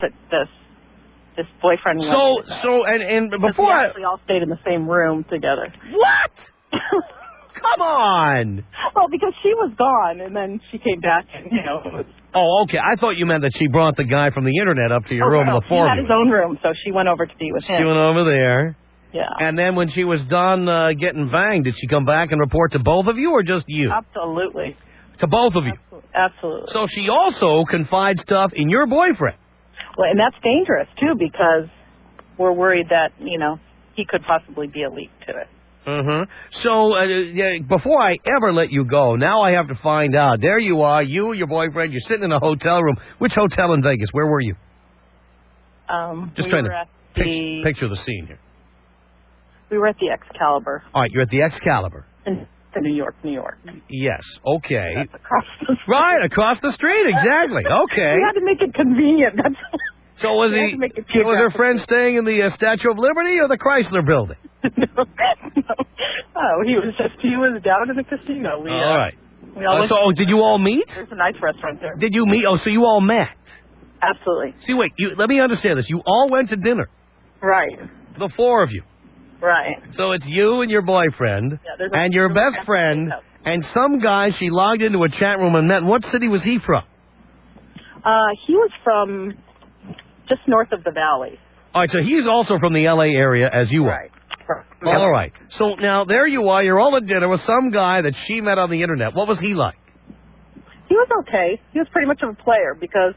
this boyfriend. And because before we actually all stayed in the same room together. What? Come on. Well, because she was gone, and then she came back, and it was. Oh, okay. I thought you meant that she brought the guy from the internet up to your room, the four of you. He had his own room, so she went over to be with him. She went over there. Yeah. And then when she was done getting banged, did she come back and report to both of you or just you? Absolutely. To both of you? Absolutely. So she also confides stuff in your boyfriend. Well, and that's dangerous, too, because we're worried that, he could possibly be a leak to it. Mm-hmm. So before I ever let you go, now I have to find out. There you are, you and your boyfriend, you're sitting in a hotel room. Which hotel in Vegas? Where were you? Just trying to picture the scene here. We were at the Excalibur. All right, you're at the Excalibur. In New York. Yes, okay. That's across the street. Right, across the street, exactly. Okay. We had to make it convenient. That's so was her friend staying in the Statue of Liberty or the Chrysler Building? No. Oh, he was down in the casino. All right. So did you all meet? There's a nice restaurant there. Did you meet? Oh, so you all met? Absolutely. See, wait, let me understand this. You all went to dinner. Right. The four of you. Right. So it's you and your boyfriend and your best friend and some guy she logged into a chat room and met. What city was he from? He was from just north of the valley. All right, so he's also from the L.A. area as you are. Right. All right. So now there you are. You're all at dinner with some guy that she met on the internet. What was he like? He was okay. He was pretty much of a player because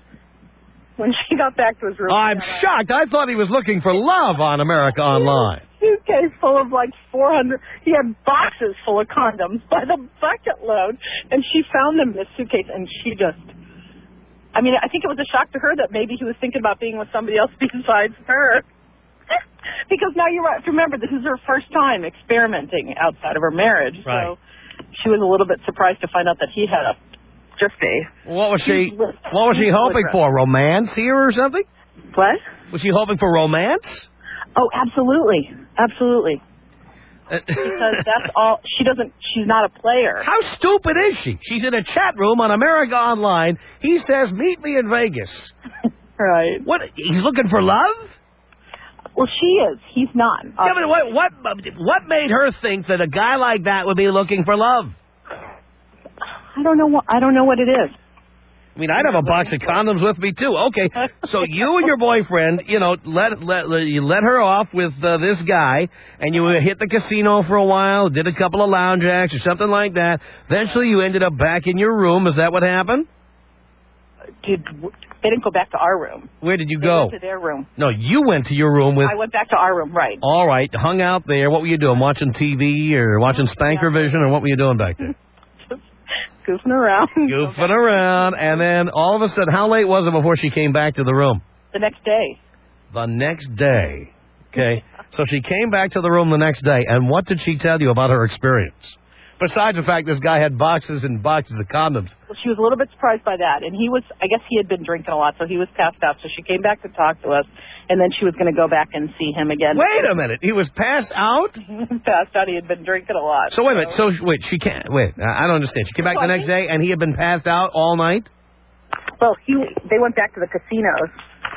when she got back to his room... I'm shocked. I thought he was looking for love on America Online. Suitcase full of like 400. He had boxes full of condoms by the bucket load, and she found them in this suitcase, and she just... I mean, I think it was a shock to her that maybe he was thinking about being with somebody else besides her. Because now you have to remember, this is her first time experimenting outside of her marriage. Right. So she was a little bit surprised to find out that he had What was she hoping for? Romance here or something? What? Was she hoping for romance? Oh, absolutely. Absolutely. Because that's all, she's not a player. How stupid is she? She's in a chat room on America Online. He says, meet me in Vegas. Right. What, he's looking for love? Well, she is. He's not. Yeah, but what made her think that a guy like that would be looking for love? I don't know what it is. I mean, I'd have a box of condoms with me too. Okay, so you and your boyfriend, you let her off with this guy, and you hit the casino for a while, did a couple of lounge acts or something like that. Eventually, you ended up back in your room. Is that what happened? They didn't go back to our room. Where did you They go? went to their room. No, you went to your room with... I went back to our room, right. All right, hung out there. What were you doing? Watching TV or watching Spankervision, or what were you doing back there? Just goofing around. Goofing around, and then all of a sudden, how late was it before she came back to the room? The next day. The next day. Okay. So she came back to the room the next day, and what did she tell you about her experience? Besides the fact this guy had boxes and boxes of condoms. Well, she was a little bit surprised by that, and I guess he had been drinking a lot, so he was passed out. So she came back to talk to us, and then she was going to go back and see him again. Wait a minute. He was passed out? He was passed out. He had been drinking a lot. So wait a minute. I don't understand. She came back the next day, and he had been passed out all night? Well, they went back to the casinos,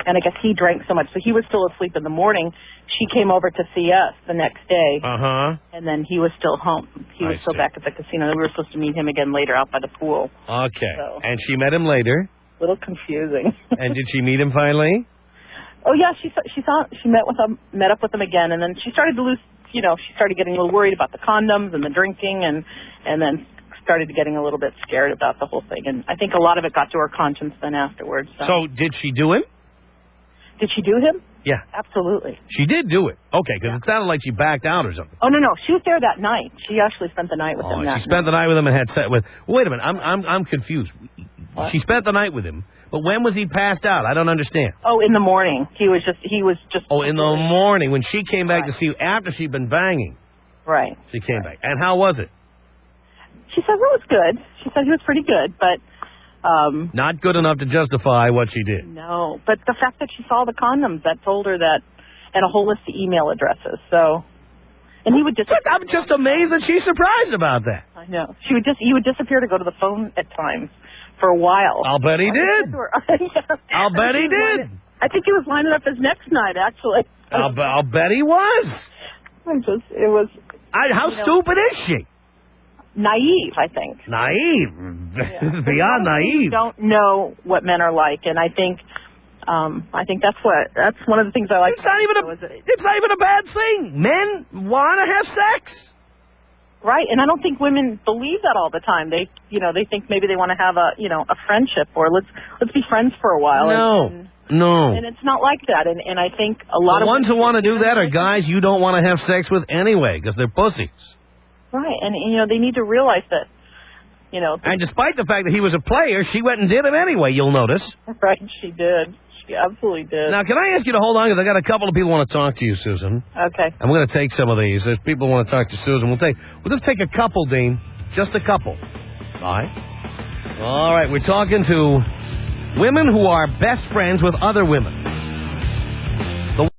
and I guess he drank so much, so he was still asleep in the morning. She came over to see us the next day, and then he was still home. He was still back at the casino. We were supposed to meet him again later out by the pool. Okay. So. And she met him later? A little confusing. And did she meet him finally? Oh, yeah, she met up with him again, and then she started to lose, she started getting a little worried about the condoms and the drinking, and then started getting a little bit scared about the whole thing. And I think a lot of it got to her conscience then afterwards. So did she do him? Did she do him? Yeah. Absolutely. She did do it. Okay, because it sounded like she backed out or something. Oh, no. She was there that night. She actually spent the night with him that night. She spent the night with him and had sex with... Wait a minute. I'm confused. What? She spent the night with him, but when was he passed out? I don't understand. Oh, in the morning. He was just... Oh, in the morning when she came back to see you after she'd been banging. Right. She came back. And how was it? She said it was good. She said he was pretty good, but... Not good enough to justify what she did. No, but the fact that she saw the condoms, that told her that, and a whole list of email addresses, so... And he would just... I'm just amazed that she's surprised about that. I know. He would disappear to go to the phone at times for a while. I'll bet he did. I'll bet he did. I think he was lining up his next night, actually. I'll bet he was. It was. How stupid is she? Naive, I think. Naive. Yeah. This is beyond naive. Don't know what men are like, and I think that's one of the things I like. It's not even a bad thing. Men want to have sex. Right, and I don't think women believe that all the time. They think maybe they want to have a friendship, or let's be friends for a while. No. And it's not like that. And I think a lot of the ones who want to do that are guys you don't want to have sex with anyway, because they're pussies. Right, and they need to realize that. And despite the fact that he was a player, she went and did it anyway. You'll notice. Right, she did. She absolutely did. Now, can I ask you to hold on, because I got a couple of people who want to talk to you, Susan. Okay. I'm going to take some of these. If people want to talk to Susan, we'll just take a couple, Dean. Just a couple. All right. All right. We're talking to women who are best friends with other women.